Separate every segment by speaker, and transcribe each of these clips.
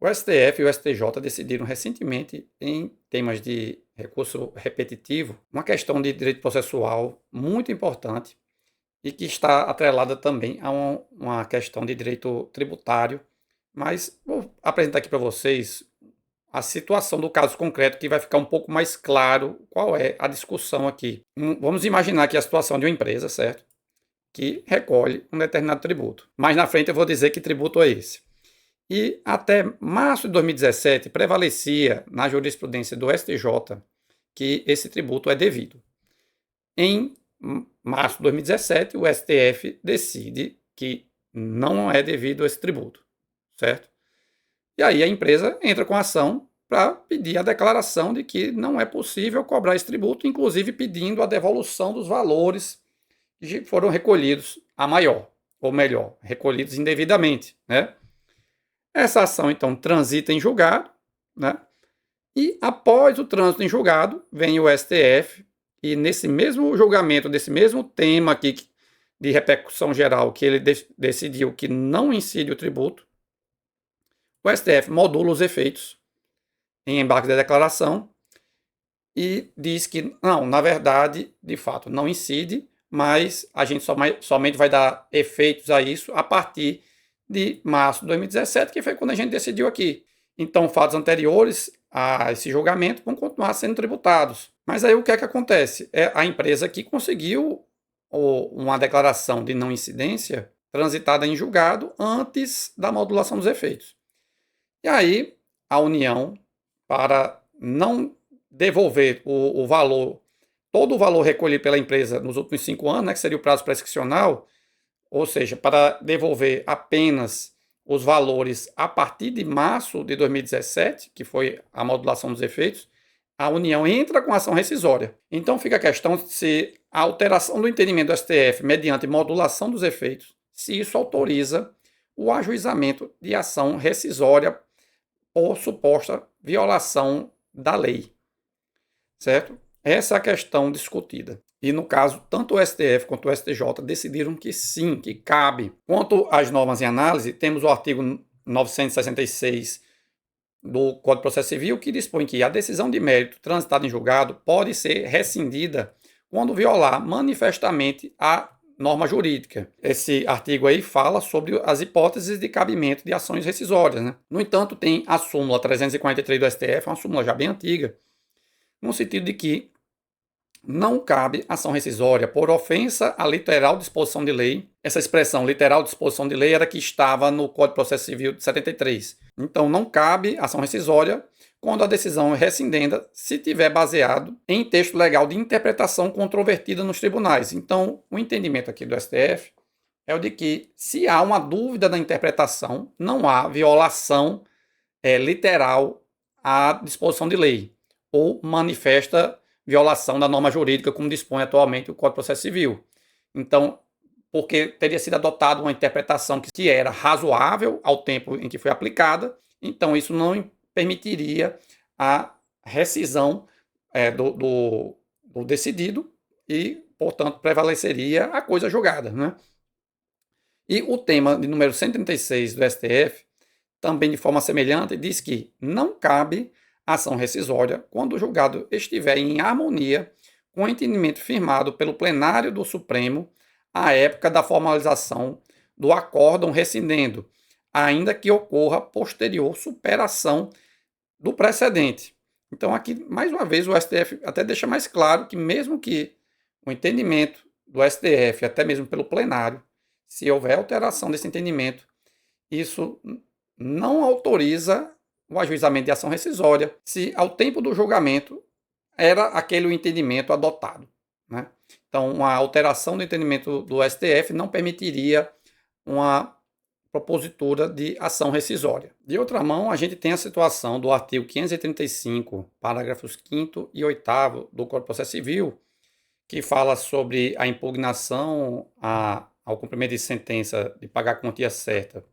Speaker 1: O STF e o STJ decidiram recentemente, em temas de recurso repetitivo, uma questão de direito processual muito importante e que está atrelada também a uma questão de direito tributário. Mas vou apresentar aqui para vocês a situação do caso concreto, que vai ficar um pouco mais claro qual é a discussão aqui. Vamos imaginar aqui a situação de uma empresa, certo? Que recolhe um determinado tributo. Mais na frente eu vou dizer que tributo é esse. E até março de 2017 prevalecia na jurisprudência do STJ que esse tributo é devido. Em março de 2017, o STF decide que não é devido esse tributo, certo? E aí a empresa entra com ação para pedir a declaração de que não é possível cobrar esse tributo, inclusive pedindo a devolução dos valores que foram recolhidos a maior, ou melhor, recolhidos indevidamente, né? Essa ação, então, transita em julgado, né? E após o trânsito em julgado, vem o STF, e nesse mesmo julgamento, desse mesmo tema aqui de repercussão geral, que ele decidiu que não incide o tributo, o STF modula os efeitos em embarque da declaração e diz que, não, na verdade, de fato, não incide, mas a gente somente vai dar efeitos a isso a partir de março de 2017, que foi quando a gente decidiu aqui. Então, fatos anteriores a esse julgamento vão continuar sendo tributados. Mas aí o que é que acontece? É a empresa que conseguiu uma declaração de não incidência transitada em julgado antes da modulação dos efeitos. E aí, a União, para não devolver o valor, todo o valor recolhido pela empresa nos últimos 5 anos, né, que seria o prazo prescricional, ou seja, para devolver apenas os valores a partir de março de 2017, que foi a modulação dos efeitos, a União entra com ação rescisória. Então fica a questão se a alteração do entendimento do STF mediante modulação dos efeitos, se isso autoriza o ajuizamento de ação rescisória por suposta violação da lei, certo? Essa é a questão discutida. E no caso, tanto o STF quanto o STJ decidiram que sim, que cabe. Quanto às normas em análise, temos o artigo 966 do Código de Processo Civil, que dispõe que a decisão de mérito transitada em julgado pode ser rescindida quando violar manifestamente a norma jurídica. Esse artigo aí fala sobre as hipóteses de cabimento de ações rescisórias, né? No entanto, tem a súmula 343 do STF, uma súmula já bem antiga, no sentido de que não cabe ação rescisória por ofensa à literal disposição de lei. Essa expressão literal disposição de lei era que estava no Código de Processo Civil de 73. Então, não cabe ação rescisória quando a decisão é rescindenda se tiver baseado em texto legal de interpretação controvertida nos tribunais. Então, o entendimento aqui do STF é o de que, se há uma dúvida na interpretação, não há violação literal à disposição de lei ou manifesta violação da norma jurídica, como dispõe atualmente o Código de Processo Civil. Então, porque teria sido adotada uma interpretação que era razoável ao tempo em que foi aplicada, então isso não permitiria a rescisão do decidido e, portanto, prevaleceria a coisa julgada, né? E o tema de número 136 do STF, também de forma semelhante, diz que não cabe ação rescisória quando o julgado estiver em harmonia com o entendimento firmado pelo plenário do Supremo à época da formalização do acórdão rescindendo, ainda que ocorra posterior superação do precedente. Então aqui, mais uma vez, o STF até deixa mais claro que mesmo que o entendimento do STF, até mesmo pelo plenário, se houver alteração desse entendimento, isso não autoriza o ajuizamento de ação rescisória se ao tempo do julgamento era aquele o entendimento adotado, né? Então, uma alteração do entendimento do STF não permitiria uma propositura de ação rescisória. De outra mão, a gente tem a situação do artigo 535, parágrafos 5º e 8º do Código de Processo Civil, que fala sobre a impugnação ao cumprimento de sentença de pagar a quantia certa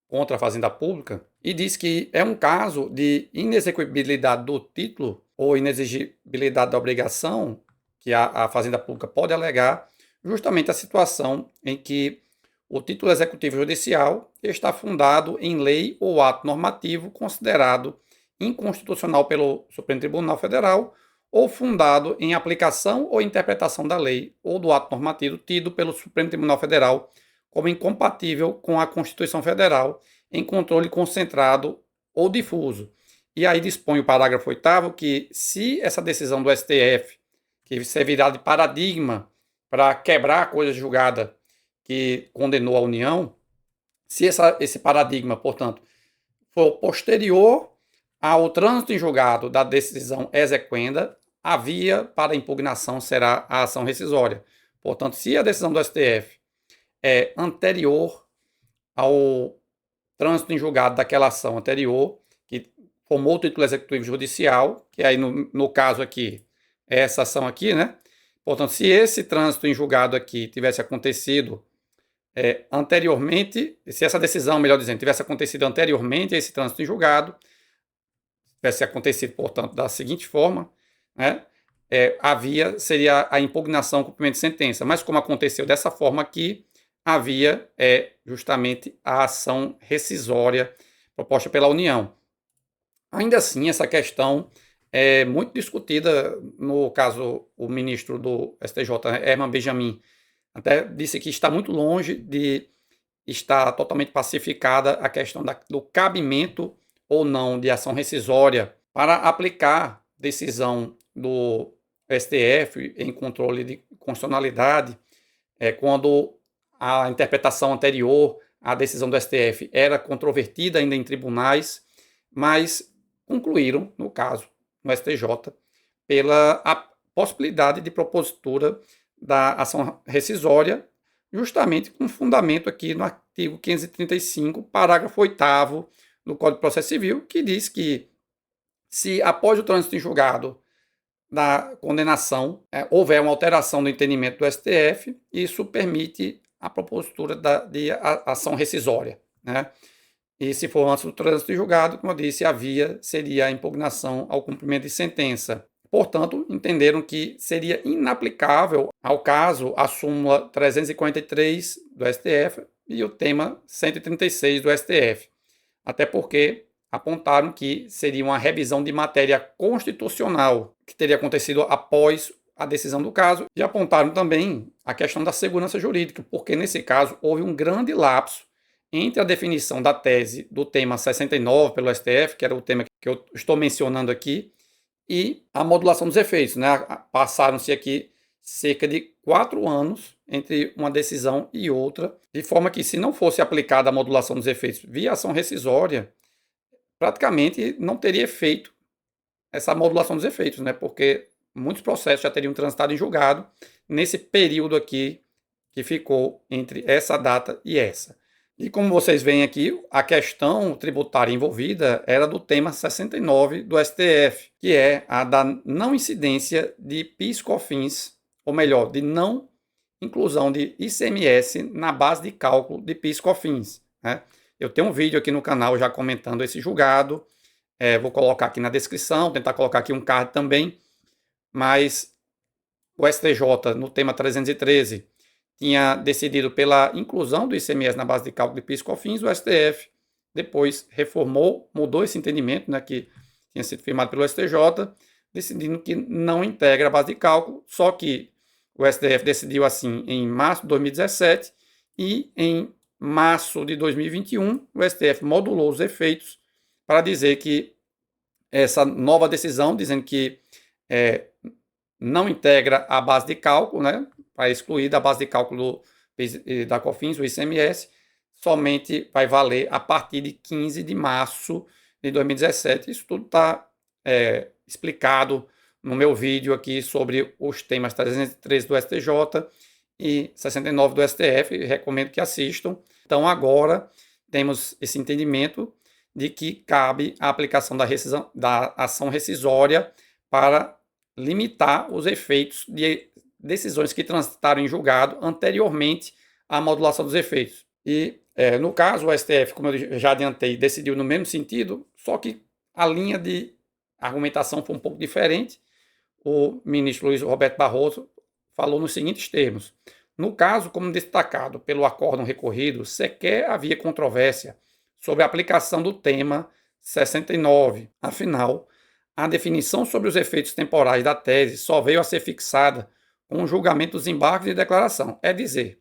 Speaker 1: contra a Fazenda Pública, e diz que é um caso de inexequibilidade do título ou inexigibilidade da obrigação que a Fazenda Pública pode alegar justamente a situação em que o título executivo judicial está fundado em lei ou ato normativo considerado inconstitucional pelo Supremo Tribunal Federal ou fundado em aplicação ou interpretação da lei ou do ato normativo tido pelo Supremo Tribunal Federal como incompatível com a Constituição Federal em controle concentrado ou difuso. E aí dispõe o parágrafo 8º que, se essa decisão do STF, que servirá de paradigma para quebrar a coisa julgada que condenou a União, se esse paradigma, portanto, for posterior ao trânsito em julgado da decisão exequenda, a via para impugnação será a ação rescisória. Portanto, se a decisão do STF é anterior ao trânsito em julgado daquela ação anterior, que formou o título executivo judicial, que aí no caso aqui, é essa ação aqui, né? Portanto, se esse trânsito em julgado aqui tivesse acontecido anteriormente, se essa decisão, melhor dizendo, tivesse acontecido anteriormente a esse trânsito em julgado, tivesse acontecido, portanto, da seguinte forma, né? A via seria a impugnação, cumprimento de sentença. Mas como aconteceu dessa forma aqui, a via é justamente a ação rescisória proposta pela União. Ainda assim, essa questão é muito discutida. No caso, o ministro do STJ, Herman Benjamin, até disse que está muito longe de estar totalmente pacificada a questão do cabimento ou não de ação rescisória para aplicar decisão do STF em controle de constitucionalidade, quando a interpretação anterior à decisão do STF era controvertida ainda em tribunais, mas concluíram, no caso, no STJ, pela a possibilidade de propositura da ação rescisória, justamente com fundamento aqui no artigo 535, parágrafo 8º do Código de Processo Civil, que diz que, se após o trânsito em julgado da condenação houver uma alteração do entendimento do STF, isso permite a propositura de ação rescisória, né? E se for antes do trânsito em julgado, como eu disse, a via seria a impugnação ao cumprimento de sentença. Portanto, entenderam que seria inaplicável ao caso a súmula 343 do STF e o tema 136 do STF, até porque apontaram que seria uma revisão de matéria constitucional que teria acontecido após a decisão do caso, e apontaram também a questão da segurança jurídica, porque nesse caso houve um grande lapso entre a definição da tese do tema 69 pelo STF, que era o tema que eu estou mencionando aqui, e a modulação dos efeitos, né? Passaram-se aqui cerca de 4 anos entre uma decisão e outra, de forma que, se não fosse aplicada a modulação dos efeitos via ação rescisória, praticamente não teria efeito essa modulação dos efeitos, né? Porque muitos processos já teriam transitado em julgado nesse período aqui que ficou entre essa data e essa. E como vocês veem aqui, a questão tributária envolvida era do tema 69 do STF, que é a da não incidência de PIS/COFINS, ou melhor, de não inclusão de ICMS na base de cálculo de PIS/COFINS, né? Eu tenho um vídeo aqui no canal já comentando esse julgado, vou colocar aqui na descrição, tentar colocar aqui um card também, mas o STJ, no tema 313, tinha decidido pela inclusão do ICMS na base de cálculo de PIS/COFINS. O STF depois reformou, mudou esse entendimento, né, que tinha sido firmado pelo STJ, decidindo que não integra a base de cálculo, só que o STF decidiu assim em março de 2017 e em março de 2021 o STF modulou os efeitos para dizer que essa nova decisão, dizendo que não integra a base de cálculo, né, para excluir da base de cálculo da COFINS, o ICMS, somente vai valer a partir de 15 de março de 2017. Isso tudo está explicado no meu vídeo aqui sobre os temas 313 do STJ e 69 do STF, recomendo que assistam. Então agora temos esse entendimento de que cabe a aplicação da ação rescisória para limitar os efeitos de decisões que transitaram em julgado anteriormente à modulação dos efeitos. E, no caso, o STF, como eu já adiantei, decidiu no mesmo sentido, só que a linha de argumentação foi um pouco diferente. O ministro Luiz Roberto Barroso falou nos seguintes termos: No caso, como destacado pelo acórdão recorrido, sequer havia controvérsia sobre a aplicação do tema 69. Afinal, a definição sobre os efeitos temporais da tese só veio a ser fixada com o julgamento dos embargos de declaração, é dizer,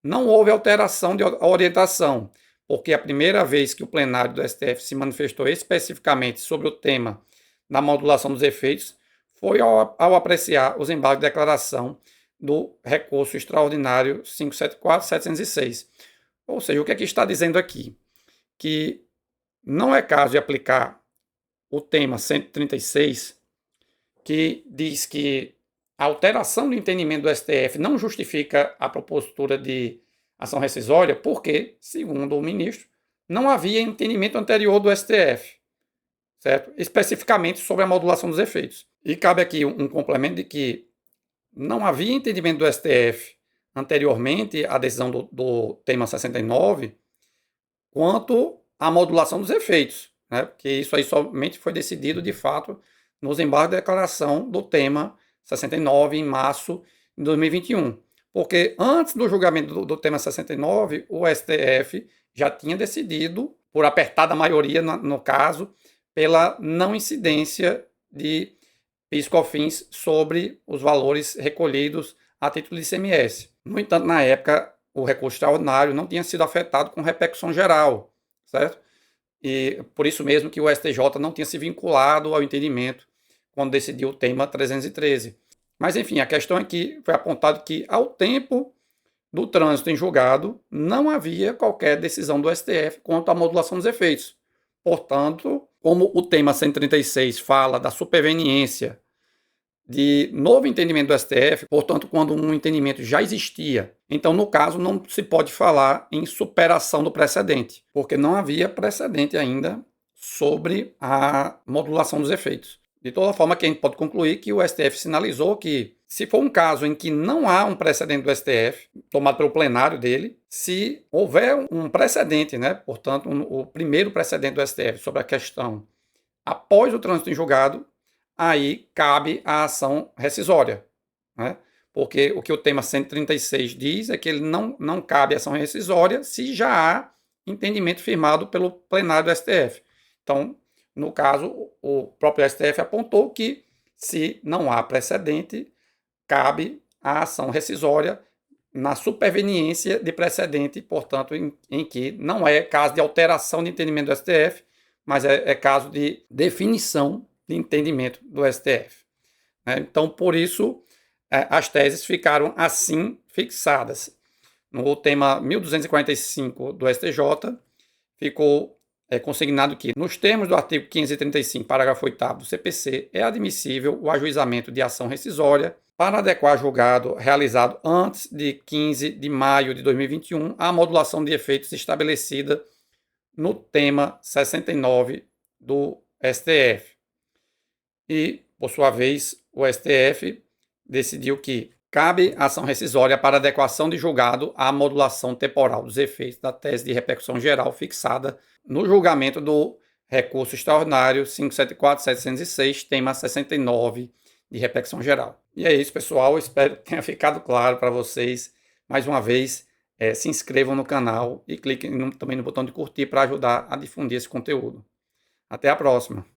Speaker 1: não houve alteração de orientação, porque a primeira vez que o plenário do STF se manifestou especificamente sobre o tema da modulação dos efeitos foi ao apreciar os embargos de declaração do recurso extraordinário 574-706. Ou seja, o que é que está dizendo aqui? Que não é caso de aplicar o tema 136, que diz que a alteração do entendimento do STF não justifica a propositura de ação rescisória, porque, segundo o ministro, não havia entendimento anterior do STF, certo? Especificamente sobre a modulação dos efeitos. E cabe aqui um complemento de que não havia entendimento do STF anteriormente à decisão do tema 69 quanto à modulação dos efeitos, né? Porque isso aí somente foi decidido, de fato, nos embargos de declaração do tema 69 em março de 2021. Porque antes do julgamento do tema 69, o STF já tinha decidido, por apertada maioria no caso, pela não incidência de PIS/COFINS sobre os valores recolhidos a título de ICMS. No entanto, na época, o recurso extraordinário não tinha sido afetado com repercussão geral, certo? E por isso mesmo que o STJ não tinha se vinculado ao entendimento quando decidiu o tema 313. Mas, enfim, a questão é que foi apontado que, ao tempo do trânsito em julgado, não havia qualquer decisão do STF quanto à modulação dos efeitos. Portanto, como o tema 136 fala da superveniência de novo entendimento do STF, portanto, quando um entendimento já existia, então, no caso, não se pode falar em superação do precedente, porque não havia precedente ainda sobre a modulação dos efeitos. De toda forma, que a gente pode concluir que o STF sinalizou que, se for um caso em que não há um precedente do STF, tomado pelo plenário dele, se houver um precedente, né, portanto, o primeiro precedente do STF sobre a questão após o trânsito em julgado, aí cabe a ação rescisória, né? Porque o que o tema 136 diz é que ele não cabe ação rescisória se já há entendimento firmado pelo plenário do STF. Então, no caso, o próprio STF apontou que, se não há precedente, cabe a ação rescisória na superveniência de precedente, portanto, em que não é caso de alteração de entendimento do STF, mas é caso de definição de entendimento do STF. Então, por isso, as teses ficaram assim fixadas. No tema 1245 do STJ, ficou consignado que, nos termos do artigo 535, parágrafo 8º do CPC, é admissível o ajuizamento de ação rescisória para adequar julgado realizado antes de 15 de maio de 2021 à modulação de efeitos estabelecida no tema 69 do STF. E, por sua vez, o STF decidiu que cabe ação rescisória para adequação de julgado à modulação temporal dos efeitos da tese de repercussão geral fixada no julgamento do recurso extraordinário 574-706, tema 69 de repercussão geral. E é isso, pessoal. Espero que tenha ficado claro para vocês. Mais uma vez, se inscrevam no canal e cliquem também no botão de curtir para ajudar a difundir esse conteúdo. Até a próxima!